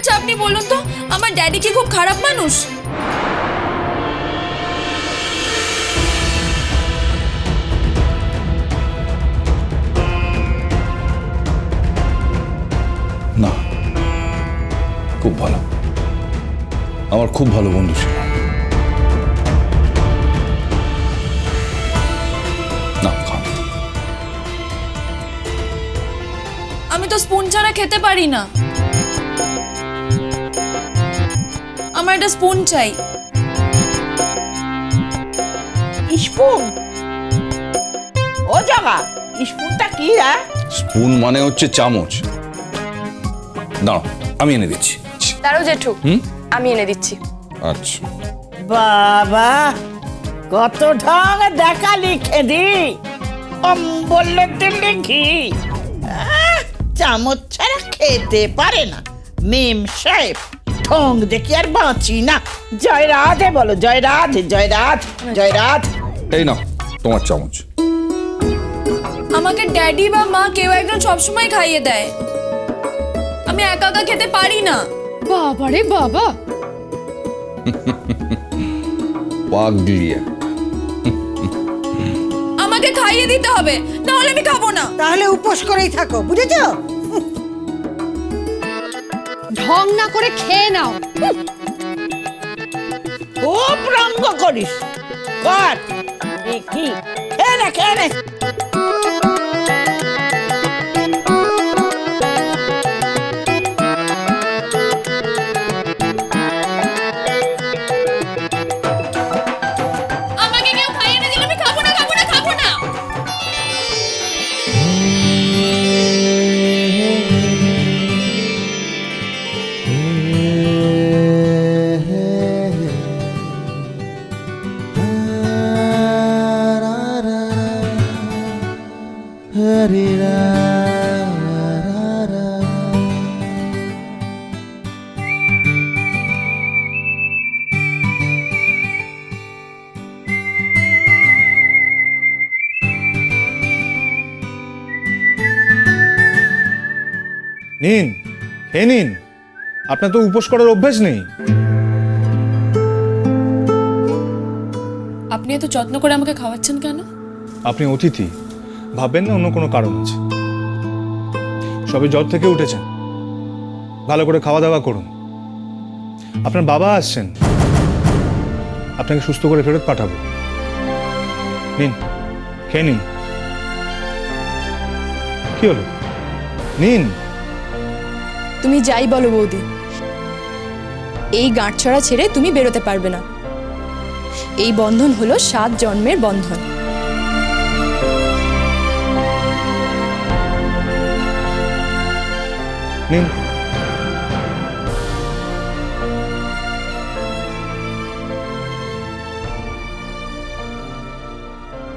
আচ্ছা আপনি বলুন তো, আমার ড্যাডি কি খুব খারাপ মানুষ? না, খুব ভালো, আমার খুব ভালো বন্ধু ছিল। না খাও। আমি তো স্পুন ছাড়া খেতে পারি না, আমার একটা স্পুন চাই। স্পুন? ও জাগা, স্পুনটা কি রে? স্পুন মানে হচ্ছে চামচ। দাঁড়াও, আমি এনে দিচ্ছি। দাঁড়াও জেঠু, আমি এনে দিচ্ছি। আচ্ছা। বাবা, কত ঢং দেখালি খেদি, বললে দিল্লি ঘি। চামচ ছাড়া খেতে পারে না মেম সাহেব, ঢং দেখি আর বাঁচি না। জয় রাধে বলো, জয় রাধে, জয় রাধে, জয় রাধে। এই নাও তোমার চামচ। আমাকে ড্যাডি বা মা কেউ একজন সবসময় খাইয়ে দেয়, আমি একা একা খেতে পারি না। বাবা রে বাবা, পাগলিয়া। আমাকে খাইয়ে দিতে হবে, নাহলে আমি খাবো না। তাহলে উপোস করেই থাকো, বুঝেছো? ঢং না করে খেয়ে নাও। খুব রঙ্গ করিস, কর দেখি। খেয়ে নে, খেয়ে নে। আমাকে কেউ খাইয়ে না দিলে আমি খাবো না, খাবো না, খাবো না। নিন, খেয়ে নিন, আপনার তো উপোস করার অভ্যাস নেই। আপনি এত যত্ন করে আমাকে খাওয়াচ্ছেন কেন? আপনি অতিথি, ভাববেন না অন্য কোনো কারণ আছে। সবে জ্বর থেকে উঠেছেন, ভালো করে খাওয়া দাওয়া করুন। আপনার বাবা আসছেন, আপনাকে সুস্থ করে ফেরত পাঠাবো। নিন, খেয়ে নিন। কি হলো? নিন। তুমি যাই বলো বৌদি, এই গাঁটছড়া ছেড়ে তুমি বেরোতে পারবে না। এই বন্ধন হলো 7 জন্মের বন্ধন। নিন।